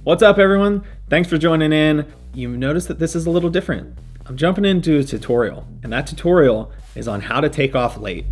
What's up everyone? Thanks for joining in. You've noticed that this is a little different. I'm jumping into a tutorial, and that tutorial is on how to take off late.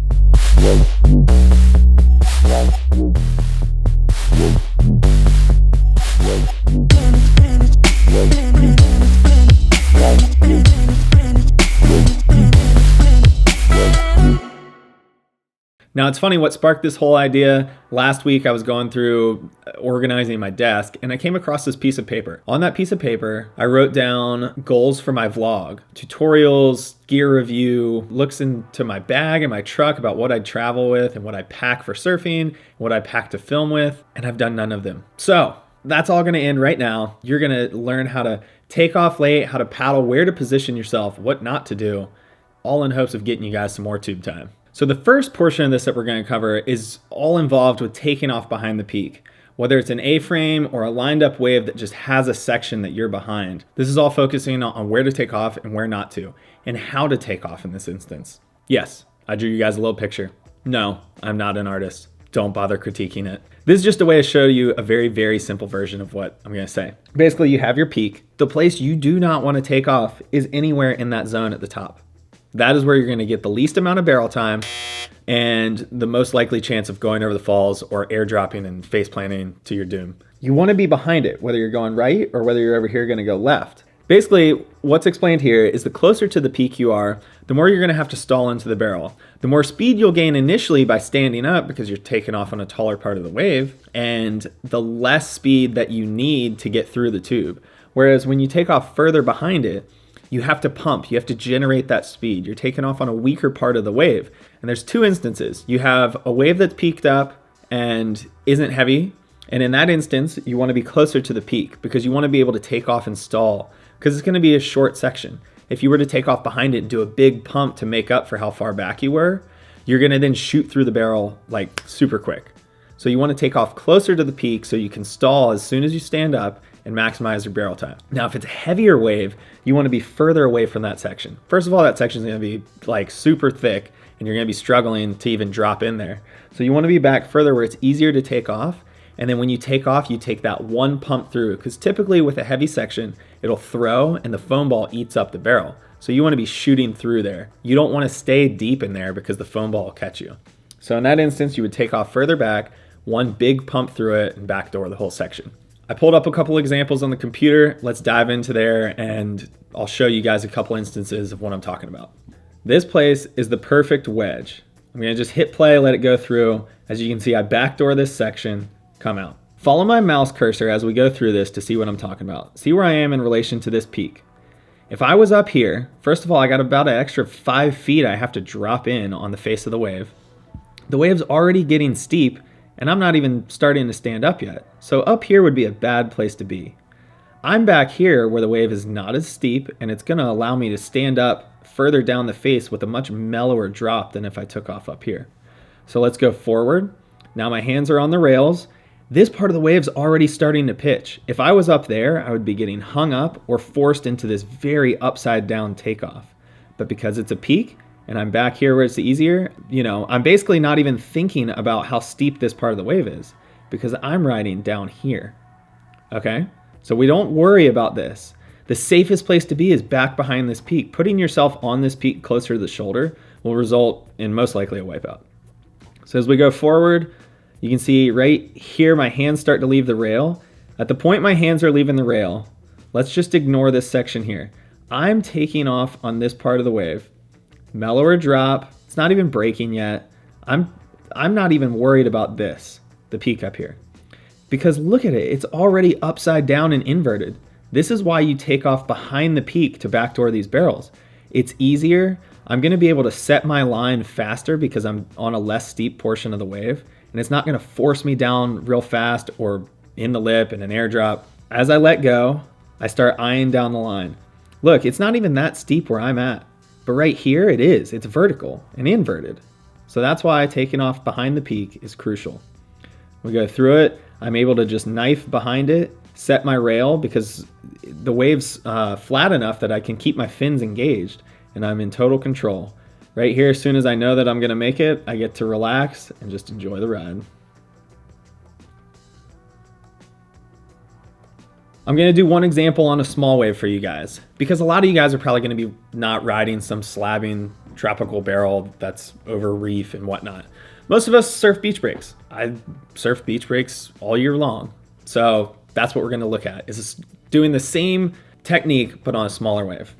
Now it's funny what sparked this whole idea. Last week I was going through organizing my desk and I came across this piece of paper. On that piece of paper, I wrote down goals for my vlog, tutorials, gear review, looks into my bag and my truck about what I'd travel with and what I pack for surfing, what I pack to film with, and I've done none of them. So that's all gonna end right now. You're gonna learn how to take off late, how to paddle, where to position yourself, what not to do, all in hopes of getting you guys some more tube time. So the first portion of this that we're going to cover is all involved with taking off behind the peak. Whether it's an A-frame or a lined up wave that just has a section that you're behind. This is all focusing on where to take off and where not to, and how to take off in this instance. Yes, I drew you guys a little picture. No, I'm not an artist. Don't bother critiquing it. This is just a way to show you a very, very simple version of what I'm going to say. Basically, you have your peak. The place you do not want to take off is anywhere in that zone at the top. That is where you're going to get the least amount of barrel time and the most likely chance of going over the falls or airdropping and face planting to your doom. You want to be behind it, whether you're going right or whether you're over here going to go left. Basically, what's explained here is the closer to the peak you are, the more you're going to have to stall into the barrel. The more speed you'll gain initially by standing up because you're taking off on a taller part of the wave, and the less speed that you need to get through the tube. Whereas when you take off further behind it, you have to pump, you have to generate that speed. You're taking off on a weaker part of the wave. And there's two instances. You have a wave that's peaked up and isn't heavy. And in that instance, you want to be closer to the peak because you want to be able to take off and stall because it's going to be a short section. If you were to take off behind it and do a big pump to make up for how far back you were, you're going to then shoot through the barrel like super quick. So you want to take off closer to the peak so you can stall as soon as you stand up and maximize your barrel time. Now, if it's a heavier wave, you want to be further away from that section. First of all, that section is going to be like super thick and you're going to be struggling to even drop in there. So you want to be back further where it's easier to take off. And then when you take off, you take that one pump through because typically with a heavy section, it'll throw and the foam ball eats up the barrel. So you want to be shooting through there. You don't want to stay deep in there because the foam ball will catch you. So in that instance, you would take off further back, one big pump through it and backdoor the whole section. I pulled up a couple examples on the computer. Let's dive into there and I'll show you guys a couple instances of what I'm talking about. This place is the perfect wedge. I'm gonna just hit play, let it go through. As you can see, I backdoor this section, come out. Follow my mouse cursor as we go through this to see what I'm talking about. See where I am in relation to this peak. If I was up here, first of all, I got about an extra 5 feet I have to drop in on the face of the wave. The wave's already getting steep and I'm not even starting to stand up yet. So up here would be a bad place to be. I'm back here where the wave is not as steep and it's gonna allow me to stand up further down the face with a much mellower drop than if I took off up here. So let's go forward. Now my hands are on the rails. This part of the wave's already starting to pitch. If I was up there, I would be getting hung up or forced into this very upside down takeoff. But because it's a peak, and I'm back here where it's easier, I'm basically not even thinking about how steep this part of the wave is because I'm riding down here, okay? So we don't worry about this. The safest place to be is back behind this peak. Putting yourself on this peak closer to the shoulder will result in most likely a wipeout. So as we go forward, you can see right here, my hands start to leave the rail. At the point my hands are leaving the rail, let's just ignore this section here. I'm taking off on this part of the wave. Mellower drop, it's not even breaking yet. I'm not even worried about this, the peak up here. Because look at it, it's already upside down and inverted. This is why you take off behind the peak to backdoor these barrels. It's easier. I'm gonna be able to set my line faster because I'm on a less steep portion of the wave, and it's not gonna force me down real fast or in the lip in an airdrop. As I let go, I start eyeing down the line. Look, it's not even that steep where I'm at. But right here it is, it's vertical and inverted. So that's why taking off behind the peak is crucial. We go through it, I'm able to just knife behind it, set my rail because the wave's flat enough that I can keep my fins engaged and I'm in total control. Right here, as soon as I know that I'm gonna make it, I get to relax and just enjoy the ride. I'm gonna do one example on a small wave for you guys, because a lot of you guys are probably gonna be not riding some slabbing tropical barrel that's over reef and whatnot. Most of us surf beach breaks. I surf beach breaks all year long. So that's what we're gonna look at, is doing the same technique, but on a smaller wave.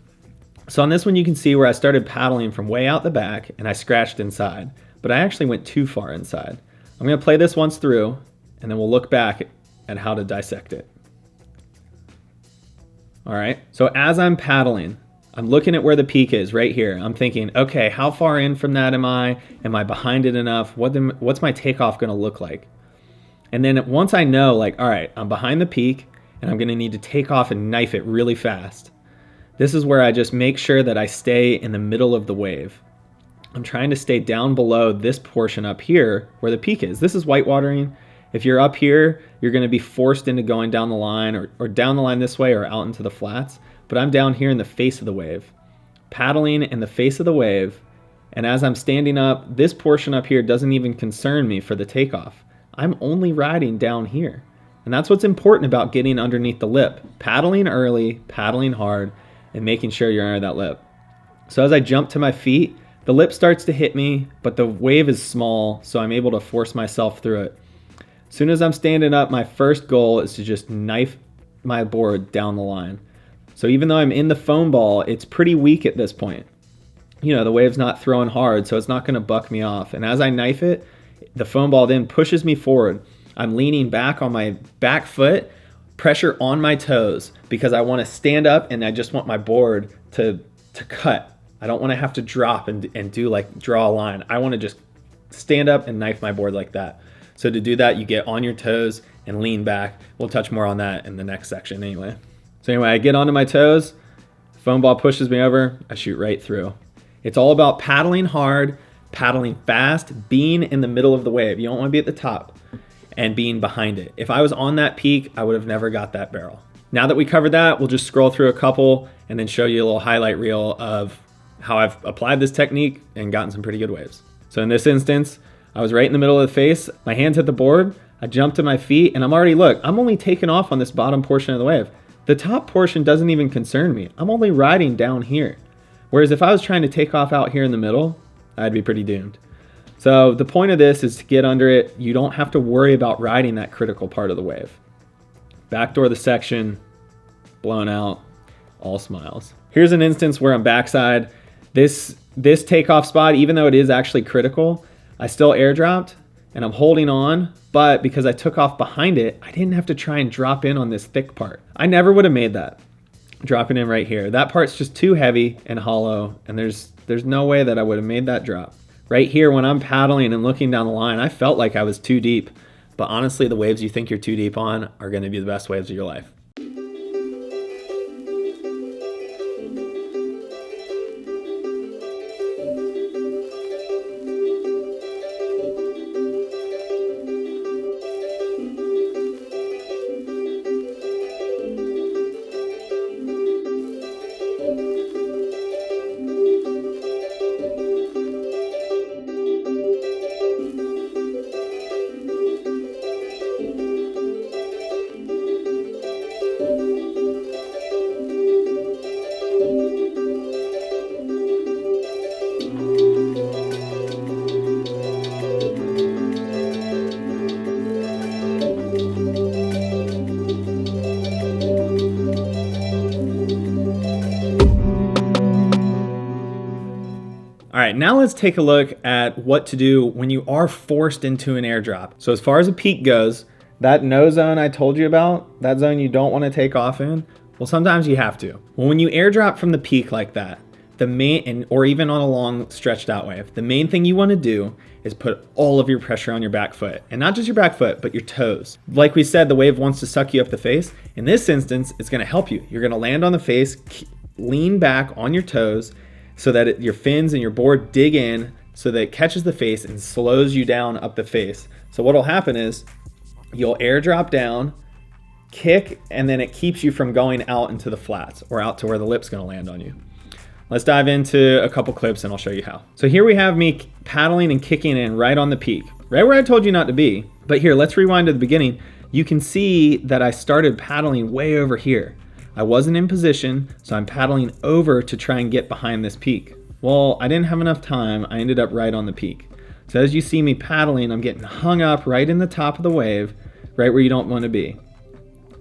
So on this one, you can see where I started paddling from way out the back and I scratched inside, but I actually went too far inside. I'm gonna play this once through and then we'll look back at how to dissect it. All right, so as I'm paddling, I'm looking at where the peak is right here. I'm thinking, okay, how far in from that am I? Am I behind it enough? What's my takeoff gonna look like? And then once I know, like, all right, I'm behind the peak and I'm gonna need to take off and knife it really fast. This is where I just make sure that I stay in the middle of the wave. I'm trying to stay down below this portion up here where the peak is. This is whitewatering. If you're up here, you're gonna be forced into going down the line or down the line this way or out into the flats. But I'm down here in the face of the wave, paddling in the face of the wave. And as I'm standing up, this portion up here doesn't even concern me for the takeoff. I'm only riding down here. And that's what's important about getting underneath the lip. Paddling early, paddling hard, and making sure you're under that lip. So as I jump to my feet, the lip starts to hit me, but the wave is small, so I'm able to force myself through it. As soon as I'm standing up, my first goal is to just knife my board down the line. So even though I'm in the foam ball, it's pretty weak at this point. You know, the wave's not throwing hard, so it's not gonna buck me off. And as I knife it, the foam ball then pushes me forward. I'm leaning back on my back foot, pressure on my toes, because I wanna stand up and I just want my board to cut. I don't wanna have to drop and do like draw a line. I wanna just stand up and knife my board like that. So to do that, you get on your toes and lean back. We'll touch more on that in the next section anyway. So anyway, I get onto my toes, foam ball pushes me over, I shoot right through. It's all about paddling hard, paddling fast, being in the middle of the wave. You don't want to be at the top, and being behind it. If I was on that peak, I would have never got that barrel. Now that we covered that, we'll just scroll through a couple and then show you a little highlight reel of how I've applied this technique and gotten some pretty good waves. So in this instance, I was right in the middle of the face, my hands hit the board, I jumped to my feet, and I'm only taking off on this bottom portion of the wave. The top portion doesn't even concern me. I'm only riding down here. Whereas if I was trying to take off out here in the middle, I'd be pretty doomed. So the point of this is to get under it. You don't have to worry about riding that critical part of the wave. Backdoor the section, blown out, all smiles. Here's an instance where I'm backside. This takeoff spot, even though it is actually critical, I still airdropped and I'm holding on, but because I took off behind it, I didn't have to try and drop in on this thick part. I never would have made that, dropping in right here. That part's just too heavy and hollow, and there's no way that I would have made that drop. Right here, when I'm paddling and looking down the line, I felt like I was too deep, but honestly, the waves you think you're too deep on are gonna be the best waves of your life. All right, now let's take a look at what to do when you are forced into an airdrop. So as far as a peak goes, that no zone I told you about, that zone you don't want to take off in, well, sometimes you have to. Well, when you airdrop from the peak like that, or even on a long stretched out wave, the main thing you want to do is put all of your pressure on your back foot, and not just your back foot, but your toes. Like we said, the wave wants to suck you up the face. In this instance, it's going to help you. You're going to land on the face, lean back on your toes, so that your fins and your board dig in so that it catches the face and slows you down up the face. So what'll happen is you'll airdrop down, kick, and then it keeps you from going out into the flats or out to where the lip's gonna land on you. Let's dive into a couple clips and I'll show you how. So here we have me paddling and kicking in right on the peak, right where I told you not to be. But here, let's rewind to the beginning. you can see that I started paddling way over here. I wasn't in position, so I'm paddling over to try and get behind this peak. Well, I didn't have enough time. I ended up right on the peak. So as you see me paddling, I'm getting hung up right in the top of the wave, right where you don't want to be.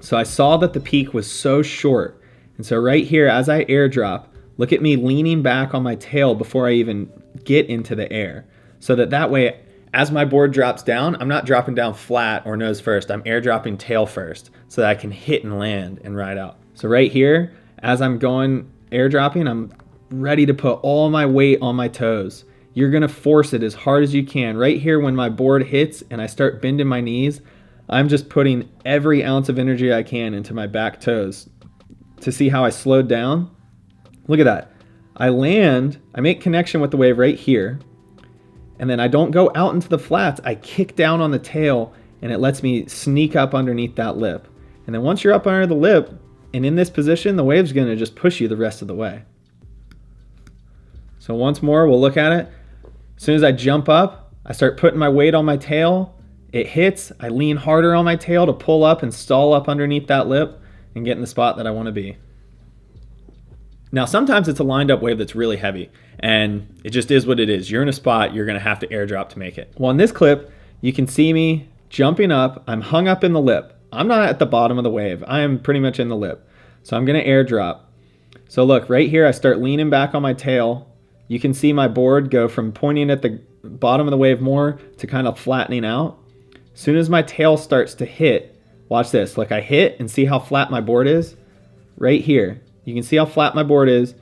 So I saw that the peak was so short. And so right here, as I airdrop, look at me leaning back on my tail before I even get into the air. So that way, as my board drops down, I'm not dropping down flat or nose first. I'm airdropping tail first so that I can hit and land and ride out. So right here, as I'm going airdropping, I'm ready to put all my weight on my toes. You're gonna force it as hard as you can. Right here, when my board hits and I start bending my knees, I'm just putting every ounce of energy I can into my back toes. To see how I slowed down, look at that. I land, I make connection with the wave right here, and then I don't go out into the flats. I kick down on the tail, and it lets me sneak up underneath that lip. And then once you're up under the lip, and in this position, the wave's gonna just push you the rest of the way. So once more, we'll look at it. As soon as I jump up, I start putting my weight on my tail. It hits, I lean harder on my tail to pull up and stall up underneath that lip and get in the spot that I wanna be. Now, sometimes it's a lined up wave that's really heavy, and it just is what it is. You're in a spot, you're gonna have to airdrop to make it. Well, in this clip, you can see me jumping up. I'm hung up in the lip. I'm not at the bottom of the wave. I am pretty much in the lip. So I'm gonna airdrop. So look, right here, I start leaning back on my tail. You can see my board go from pointing at the bottom of the wave more to kind of flattening out. As soon as my tail starts to hit, watch this. Look, I hit and see how flat my board is? Right here. You can see how flat my board is.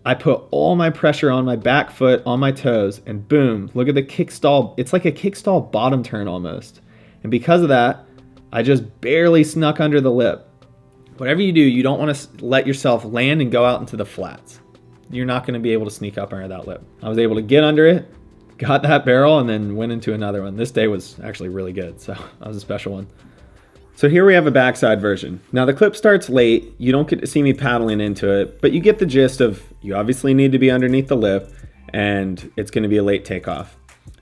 I put all my pressure on my back foot, on my toes, and boom, look at the kick stall. It's like a kick stall bottom turn almost. And because of that, I just barely snuck under the lip. Whatever you do, you don't want to let yourself land and go out into the flats. You're not going to be able to sneak up under that lip. I was able to get under it, got that barrel, and then went into another one. This day was actually really good, so that was a special one. So here we have a backside version. Now the clip starts late. You don't get to see me paddling into it, but you get the gist of you obviously need to be underneath the lip, and it's going to be a late takeoff.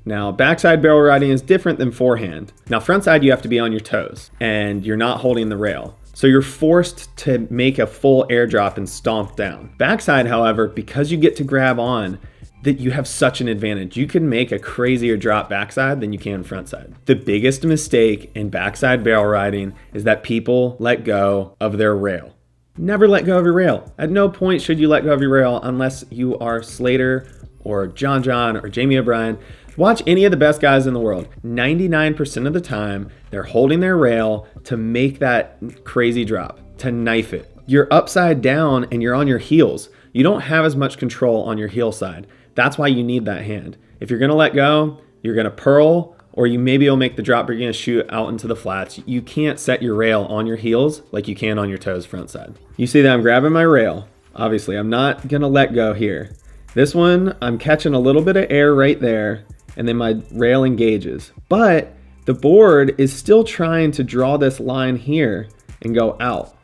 Now, backside barrel riding is different than forehand. Now, frontside, you have to be on your toes, and you're not holding the rail. So you're forced to make a full airdrop and stomp down. Backside, however, because you get to grab on, that you have such an advantage. You can make a crazier drop backside than you can frontside. The biggest mistake in backside barrel riding is that people let go of their rail. Never let go of your rail. At no point should you let go of your rail unless you are Slater or John or Jamie O'Brien. Watch any of the best guys in the world. 99% of the time, they're holding their rail to make that crazy drop, to knife it. You're upside down and you're on your heels. You don't have as much control on your heel side. That's why you need that hand. If you're gonna let go, you're gonna pearl, or maybe you'll make the drop, but you're gonna shoot out into the flats. You can't set your rail on your heels like you can on your toes front side. You see that I'm grabbing my rail. Obviously, I'm not gonna let go here. This one, I'm catching a little bit of air right there, and then my rail engages. But the board is still trying to draw this line here and go out.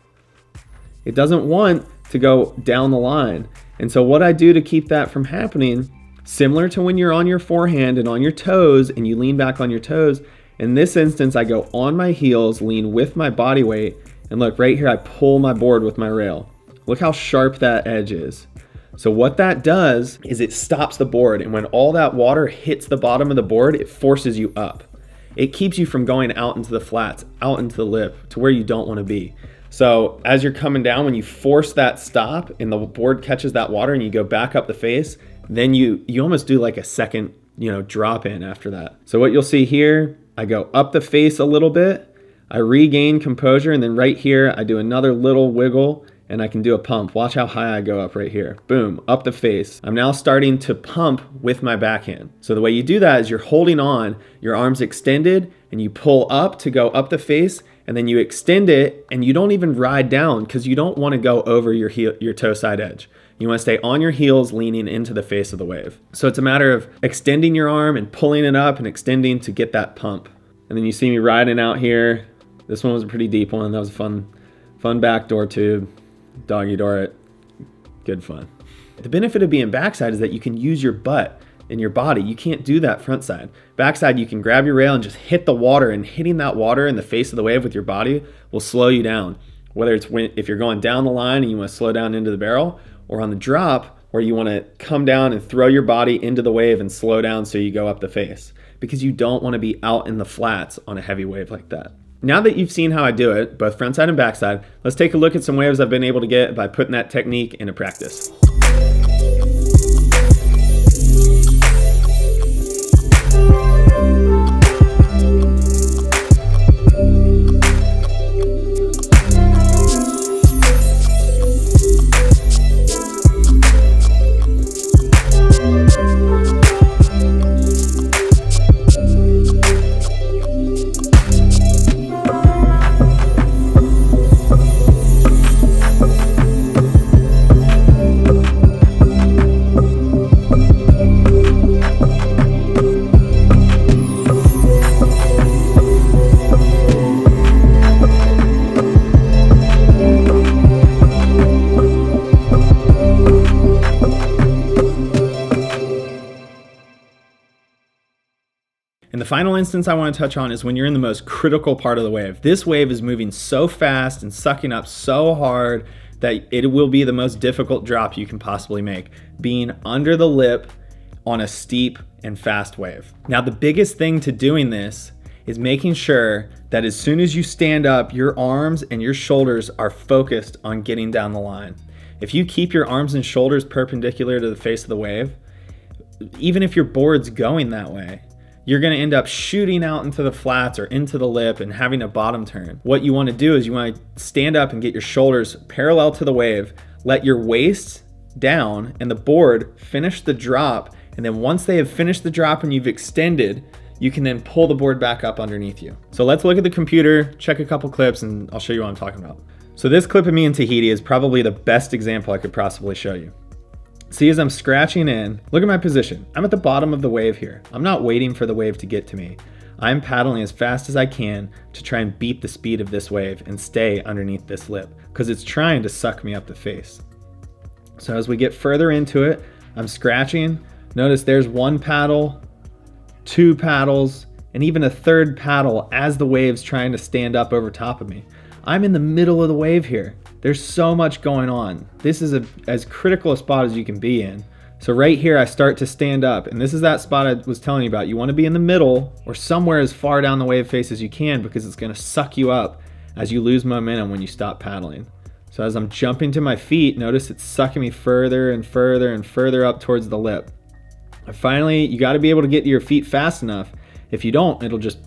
It doesn't want to go down the line. And so what I do to keep that from happening, similar to when you're on your forehand and on your toes and you lean back on your toes, in this instance, I go on my heels, lean with my body weight, and look right here, I pull my board with my rail. Look how sharp that edge is. So what that does is it stops the board, and when all that water hits the bottom of the board, it forces you up. It keeps you from going out into the flats, out into the lip, to where you don't want to be. So as you're coming down, when you force that stop and the board catches that water and you go back up the face, then you almost do like a second, drop in after that. So what you'll see here, I go up the face a little bit, I regain composure, and then right here, I do another little wiggle, and I can do a pump. Watch how high I go up right here. Boom, up the face. I'm now starting to pump with my backhand. So the way you do that is you're holding on, your arms extended, and you pull up to go up the face, and then you extend it, and you don't even ride down because you don't want to go over your toe side edge. You want to stay on your heels, leaning into the face of the wave. So it's a matter of extending your arm and pulling it up and extending to get that pump. And then you see me riding out here. This one was a pretty deep one. That was a fun backdoor tube. Doggy door it. Good fun. The benefit of being backside is that you can use your butt in your body. You can't do that front side. Backside, you can grab your rail and just hit the water, and hitting that water in the face of the wave with your body will slow you down. Whether it's if you're going down the line and you want to slow down into the barrel, or on the drop where you want to come down and throw your body into the wave and slow down so you go up the face, because you don't want to be out in the flats on a heavy wave like that. Now that you've seen how I do it, both frontside and backside, let's take a look at some waves I've been able to get by putting that technique into practice. And the final instance I want to touch on is when you're in the most critical part of the wave. This wave is moving so fast and sucking up so hard that it will be the most difficult drop you can possibly make, being under the lip on a steep and fast wave. Now, the biggest thing to doing this is making sure that as soon as you stand up, your arms and your shoulders are focused on getting down the line. If you keep your arms and shoulders perpendicular to the face of the wave, even if your board's going that way, you're going to end up shooting out into the flats or into the lip and having a bottom turn. What you want to do is you want to stand up and get your shoulders parallel to the wave, let your waist down and the board finish the drop, and then once they have finished the drop and you've extended, you can then pull the board back up underneath you. So let's look at the computer, check a couple clips, and I'll show you what I'm talking about. So this clip of me in Tahiti is probably the best example I could possibly show you. See, as I'm scratching in, look at my position. I'm at the bottom of the wave here. I'm not waiting for the wave to get to me. I'm paddling as fast as I can to try and beat the speed of this wave and stay underneath this lip, because it's trying to suck me up the face. So as we get further into it, I'm scratching. Notice there's one paddle, two paddles, and even a third paddle as the wave's trying to stand up over top of me. I'm in the middle of the wave here. There's so much going on. This is as critical a spot as you can be in. So right here, I start to stand up, and this is that spot I was telling you about. You want to be in the middle or somewhere as far down the wave face as you can, because it's going to suck you up as you lose momentum when you stop paddling. So as I'm jumping to my feet, notice it's sucking me further and further and further up towards the lip. And finally, you got to be able to get to your feet fast enough. If you don't,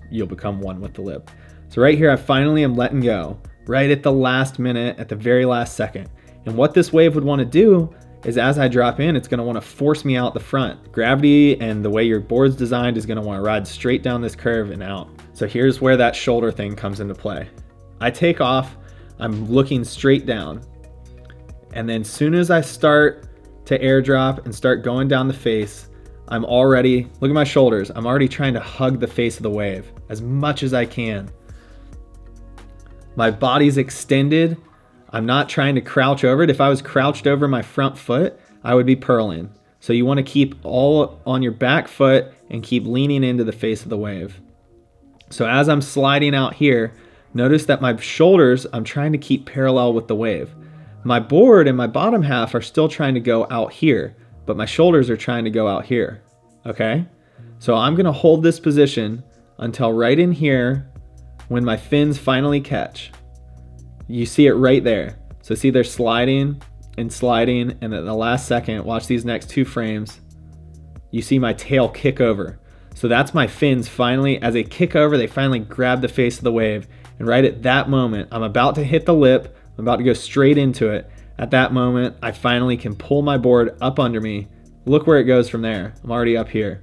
you'll become one with the lip. So right here, I finally am letting go. Right at the last minute, at the very last second. And what this wave would want to do is, as I drop in, it's going to want to force me out the front. Gravity and the way your board's designed is going to want to ride straight down this curve and out. So here's where that shoulder thing comes into play. I take off, I'm looking straight down. And then as soon as I start to airdrop and start going down the face, I'm already, look at my shoulders, I'm already trying to hug the face of the wave as much as I can. My body's extended. I'm not trying to crouch over it. If I was crouched over my front foot, I would be purling. So you want to keep all on your back foot and keep leaning into the face of the wave. So as I'm sliding out here, notice that my shoulders, I'm trying to keep parallel with the wave. My board and my bottom half are still trying to go out here, but my shoulders are trying to go out here. Okay? So I'm going to hold this position until right in here, when my fins finally catch. You see it right there. So see, they're sliding and sliding, and at the last second, watch these next two frames, you see my tail kick over. So that's my fins finally, as they kick over, they finally grab the face of the wave. And right at that moment, I'm about to hit the lip, I'm about to go straight into it. At that moment, I finally can pull my board up under me. Look where it goes from there. I'm already up here.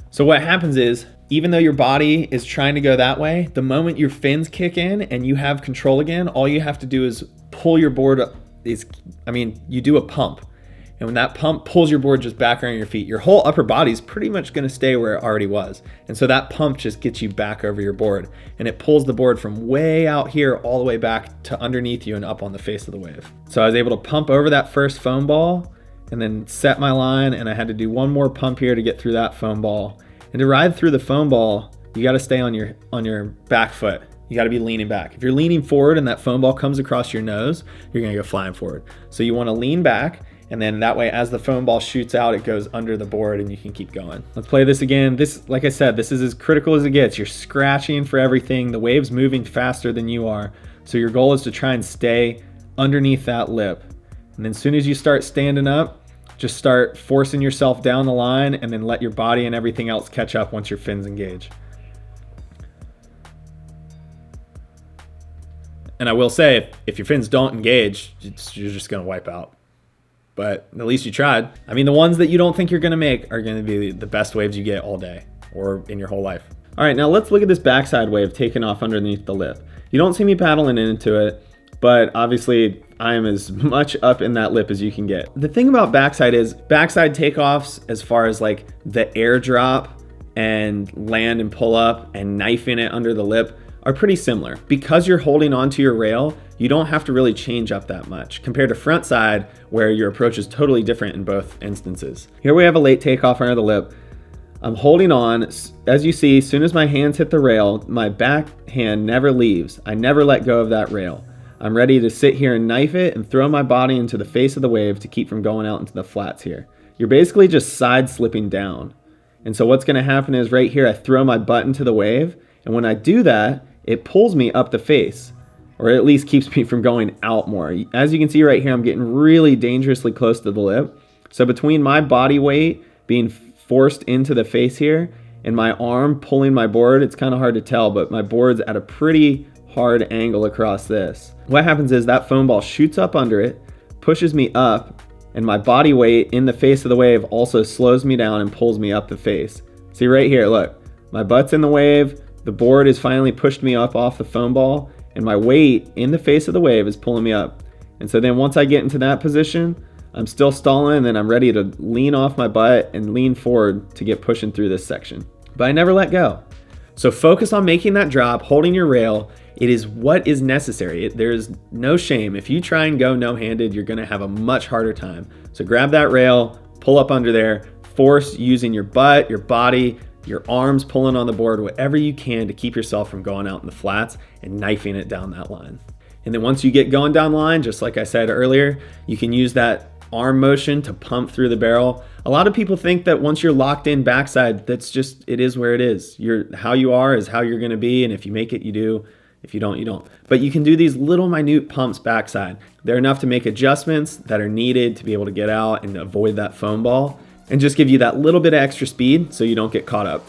So what happens is, even though your body is trying to go that way, the moment your fins kick in and you have control again, all you have to do is pull your board up. You do a pump. And when that pump pulls your board just back around your feet, your whole upper body is pretty much going to stay where it already was. And so that pump just gets you back over your board. And it pulls the board from way out here all the way back to underneath you and up on the face of the wave. So I was able to pump over that first foam ball. and then set my line, and I had to do one more pump here to get through that foam ball. And to ride through the foam ball, you got to stay on your back foot. You got to be leaning back. If you're leaning forward and that foam ball comes across your nose, you're going to go flying forward. So you want to lean back, and then that way as the foam ball shoots out, it goes under the board and you can keep going. Let's play this again. This, like I said, this is as critical as it gets. You're scratching for everything. The wave's moving faster than you are. So your goal is to try and stay underneath that lip. And then as soon as you start standing up, just start forcing yourself down the line, and then let your body and everything else catch up once your fins engage. And I will say, if your fins don't engage, you're just going to wipe out. But at least you tried. I mean, the ones that you don't think you're going to make are going to be the best waves you get all day or in your whole life. All right, now let's look at this backside wave taking off underneath the lip. You don't see me paddling into it, but obviously I am as much up in that lip as you can get. The thing about backside is backside takeoffs, as far as like the airdrop and land and pull up and knifing it under the lip, are pretty similar. Because you're holding onto your rail, you don't have to really change up that much compared to front side, where your approach is totally different in both instances. Here we have a late takeoff under the lip. I'm holding on. As you see, as soon as my hands hit the rail, my back hand never leaves. I never let go of that rail. I'm ready to sit here and knife it and throw my body into the face of the wave to keep from going out into the flats here. You're basically just side slipping down. And so what's gonna happen is right here, I throw my butt into the wave, and when I do that, it pulls me up the face, or at least keeps me from going out more. As you can see right here, I'm getting really dangerously close to the lip. So between my body weight being forced into the face here and my arm pulling my board, it's kind of hard to tell, but my board's at a pretty hard angle across this. What happens is that foam ball shoots up under it, pushes me up, and my body weight in the face of the wave also slows me down and pulls me up the face. See right here, look, my butt's in the wave, the board has finally pushed me up off the foam ball, and my weight in the face of the wave is pulling me up. And so then once I get into that position, I'm still stalling, and then I'm ready to lean off my butt and lean forward to get pushing through this section. But I never let go. So focus on making that drop, holding your rail. It is what is necessary. There's no shame. If you try and go no-handed, you're gonna have a much harder time. So grab that rail, pull up under there, force using your butt, your body, your arms pulling on the board, whatever you can to keep yourself from going out in the flats and knifing it down that line. And then once you get going down the line, just like I said earlier, you can use that arm motion to pump through the barrel. A lot of people think that once you're locked in backside, that's just, it is where it is. How you are is how you're gonna be, and if you make it, you do. If you don't, you don't. But you can do these little minute pumps backside. They're enough to make adjustments that are needed to be able to get out and avoid that foam ball, and just give you that little bit of extra speed so you don't get caught up.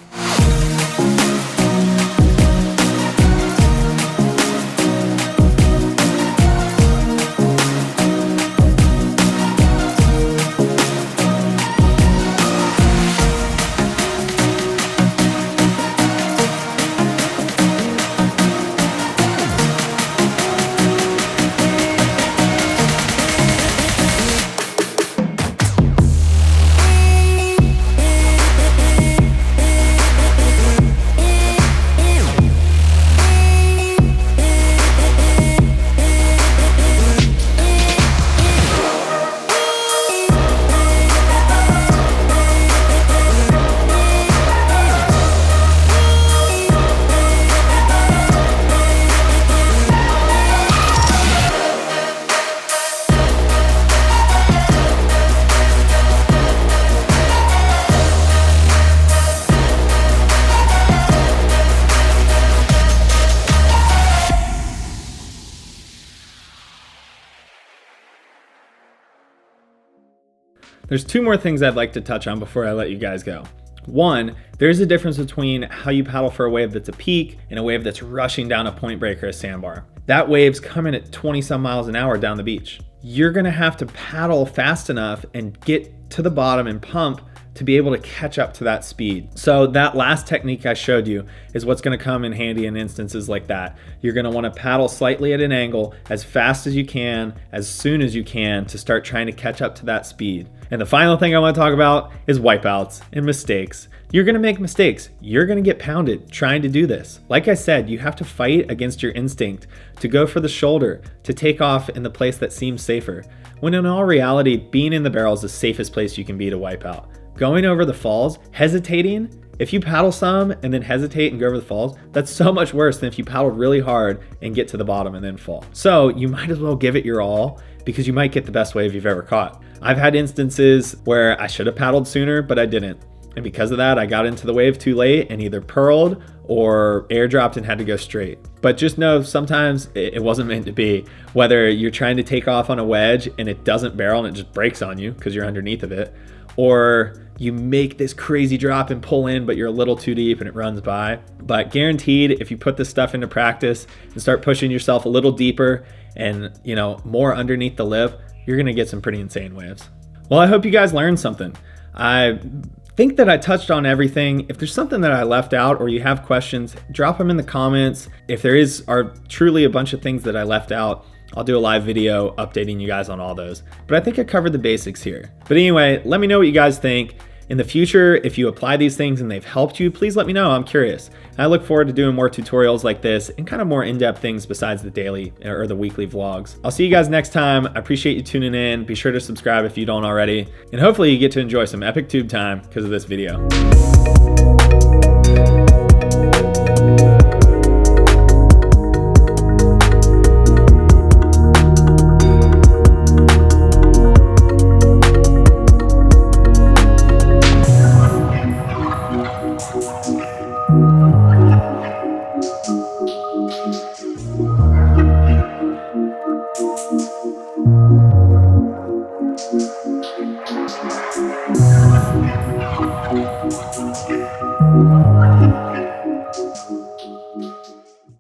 There's two more things I'd like to touch on before I let you guys go. One, there's a difference between how you paddle for a wave that's a peak and a wave that's rushing down a point break or a sandbar. That wave's coming at 20 some miles an hour down the beach. You're gonna have to paddle fast enough and get to the bottom and pump to be able to catch up to that speed. So that last technique I showed you is what's going to come in handy in instances like that. You're going to want to paddle slightly at an angle as fast as you can, as soon as you can, to start trying to catch up to that speed. And the final thing I want to talk about is wipeouts and mistakes. You're going to make mistakes. You're going to get pounded trying to do this. Like I said, you have to fight against your instinct to go for the shoulder, to take off in the place that seems safer, when in all reality, being in the barrel is the safest place you can be to wipe out. Going over the falls, hesitating, if you paddle some and then hesitate and go over the falls, that's so much worse than if you paddle really hard and get to the bottom and then fall. So you might as well give it your all, because you might get the best wave you've ever caught. I've had instances where I should have paddled sooner, but I didn't. And because of that, I got into the wave too late and either purled or airdropped and had to go straight. But just know sometimes it wasn't meant to be. Whether you're trying to take off on a wedge and it doesn't barrel and it just breaks on you because you're underneath of it, or you make this crazy drop and pull in, but you're a little too deep and it runs by. But guaranteed, if you put this stuff into practice and start pushing yourself a little deeper and, you know, more underneath the lip, you're gonna get some pretty insane waves. Well, I hope you guys learned something. I think that I touched on everything. If there's something that I left out or you have questions, drop them in the comments. If there are truly a bunch of things that I left out, I'll do a live video updating you guys on all those. But I think I covered the basics here. But anyway, let me know what you guys think. In the future, if you apply these things and they've helped you, please let me know. I'm curious. I look forward to doing more tutorials like this and kind of more in-depth things besides the daily or the weekly vlogs. I'll see you guys next time. I appreciate you tuning in. Be sure to subscribe if you don't already. And hopefully you get to enjoy some epic tube time because of this video.